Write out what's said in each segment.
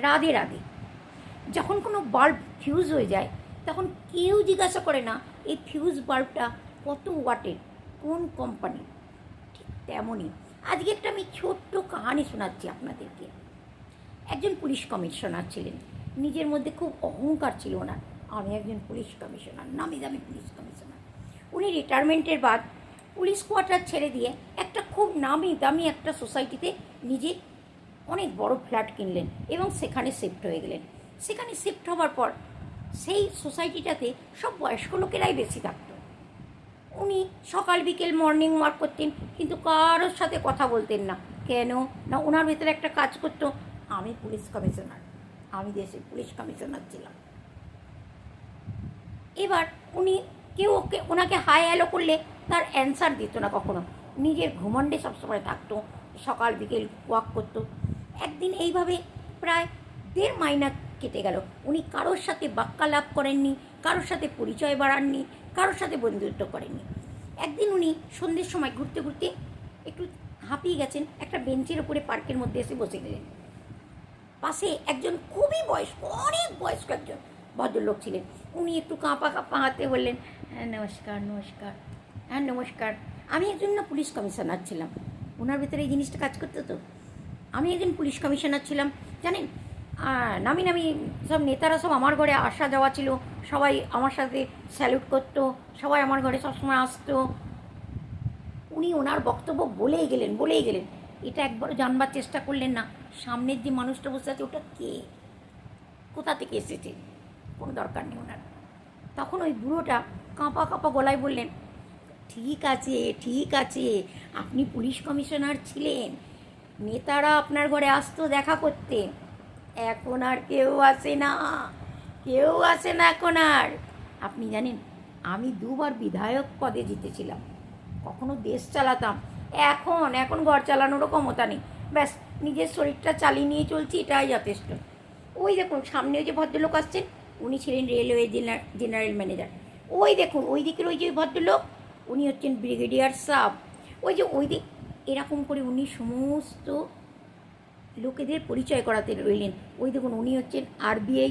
রাধে রাধে। যখন কোনো bulb fuse হয়ে যায় তখন কেউ জিজ্ঞাসা করে না এই ফিউজ বাল্বটা কত ওয়াটের, কোন কোম্পানি। ঠিক তেমনই আজকে একটা আমি ছোট্ট কাহানি শোনাচ্ছি আপনাদেরকে। একজন পুলিশ কমিশনার ছিলেন, নিজের মধ্যে খুব অহংকার ছিল ওনার। আমি একজন পুলিশ কমিশনার, নামি দামি পুলিশ কমিশনার। উনি রিটায়ারমেন্টের বাদ পুলিশ কোয়ার্টার ছেড়ে দিয়ে একটা খুব নামি দামি একটা সোসাইটিতে নিজে অনেক বড় ফ্ল্যাট কিনলেন এবং সেখানে শিফট হয়ে গেলেন। সেখানে শিফট হওয়ার পর সেই সোসাইটিটাতে সব বয়স্ক লোকেরাই বেশি থাকত। উনি সকাল বিকেল মর্নিং ওয়াক করতেন, কিন্তু কারোর সাথে কথা বলতেন না। কেন না, ওনার ভেতরে একটা কাজ করতো, আমি পুলিশ কমিশনার, আমি দেশের পুলিশ কমিশনার ছিলাম। এবার উনি ওনাকে হাই হ্যালো করলে তার অ্যান্সার দিত না কখনো, নিজের ঘুমণ্ডে সবসময় থাকতো, সকাল বিকেল ওয়াক করতো। একদিন এইভাবে প্রায় 1.5 মাস কেটে গেল। উনি কারোর সাথে বাক্যালাপ করেননি, কারোর সাথে পরিচয় বাড়াননি, কারোর সাথে বন্ধুত্ব করেননি। একদিন উনি সন্ধ্যের সময় ঘুরতে ঘুরতে একটু হাঁপিয়ে গেছেন, একটা বেঞ্চের উপরে পার্কের মধ্যে এসে বসে গেলেন। পাশে একজন খুবই বয়স্ক, অনেক বয়স্ক একজন ভদ্রলোক ছিলেন। উনি একটু কাঁপা কাঁপা হাতে বললেন, হ্যাঁ নমস্কার নমস্কার, হ্যাঁ নমস্কার। আমি একজন না পুলিশ কমিশনার ছিলাম। ওনার ভেতরে এই জিনিসটা কাজ করতো তো, আমি একজন পুলিশ কমিশনার ছিলাম জানেন। নামি নামি সব নেতারা সব আমার ঘরে আসা যাওয়া ছিল, সবাই আমার সাথে স্যালুট করতো, সবাই আমার ঘরে সবসময় আসতো। উনি ওনার বক্তব্য বলেই গেলেন। এটা একবারও জানবার চেষ্টা করলেন না সামনের যে মানুষটা বসে আছে ওটা কে, কোথা থেকে এসেছে, কোনো দরকার নেই ওনার। তখন ওই বুড়োটা কাঁপা কাঁপা গলায় বললেন, ঠিক আছে, আপনি পুলিশ কমিশনার ছিলেন, নেতারা আপনার ঘরে আসতো দেখা করতে, এখন আর কেউ আসে না এখন আর। আপনি জানেন আমি 2 বার বিধায়ক পদে জিতেছিলাম, কখনো দেশ চালাতাম, এখন ঘর চালানোরও ক্ষমতা নেই, ব্যাস নিজের শরীরটা চালিয়ে নিয়ে চলছি, এটাই যথেষ্ট। ওই দেখুন সামনে ওই যে ভদ্রলোক আসছেন, উনি ছিলেন রেলওয়ে জেনারেল ম্যানেজার। ওই দেখুন ওই দিকের ওই যে ভদ্রলোক, উনি হচ্ছেন ব্রিগেডিয়ার সাব। ওই যে ওই দিক, এরকম করে উনি সমস্ত লোকেদের পরিচয় করাতে রইলেন। ওই দেখুন উনি হচ্ছেন RBI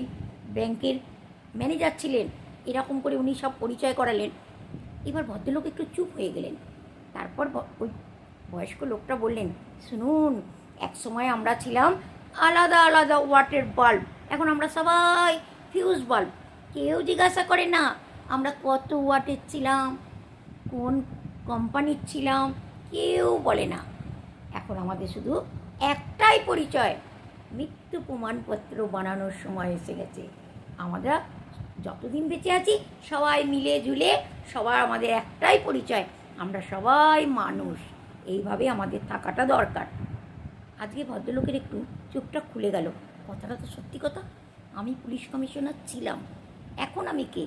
ব্যাংকের ম্যানেজার ছিলেন, এরকম করে উনি সব পরিচয় করালেন। এবার ভদ্রলোক একটু চুপ হয়ে গেলেন। তারপর ওই বয়স্ক লোকটা বললেন, শুনুন, এক সময় আমরা ছিলাম আলাদা আলাদা ওয়াটের বাল্ব, এখন আমরা সবাই ফিউজ বাল্ব। কেউ জিজ্ঞাসা করে না আমরা কত ওয়াটের ছিলাম, কোন কোম্পানির ছিলাম, কেউ বলে না। এখন আমাদের শুধু একটাই পরিচয়, মৃত্যু প্রমাণপত্র বানানোর সময় এসে গেছে। আমরা যতদিন বেঁচে আছি সবাই মিলে ঝুলে সবার আমাদের একটাই পরিচয়, আমরা সবাই মানুষ, এইভাবে আমাদের থাকাটা দরকার। আজকে ভদ্রলোকের একটু চোখটা খুলে গেল, কথাটা তো সত্যি কথা, আমি পুলিশ কমিশনার ছিলাম, এখন আমি কে?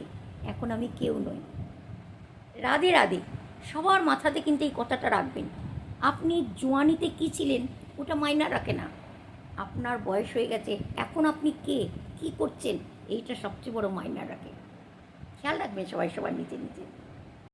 এখন আমি কেউ নই। রাধে রাধে। সবার মাথাতে কিন্তু এই কথাটা রাখবেন। আপনি জোয়ানিতে কী ছিলেন ওটা মাইনা রাখে না, আপনার বয়স হয়ে গেছে, এখন আপনি কে, কী করছেন, এইটা সবচেয়ে বড় মাইনা রাখে। খেয়াল রাখবেন সবাই নিজে নিজে।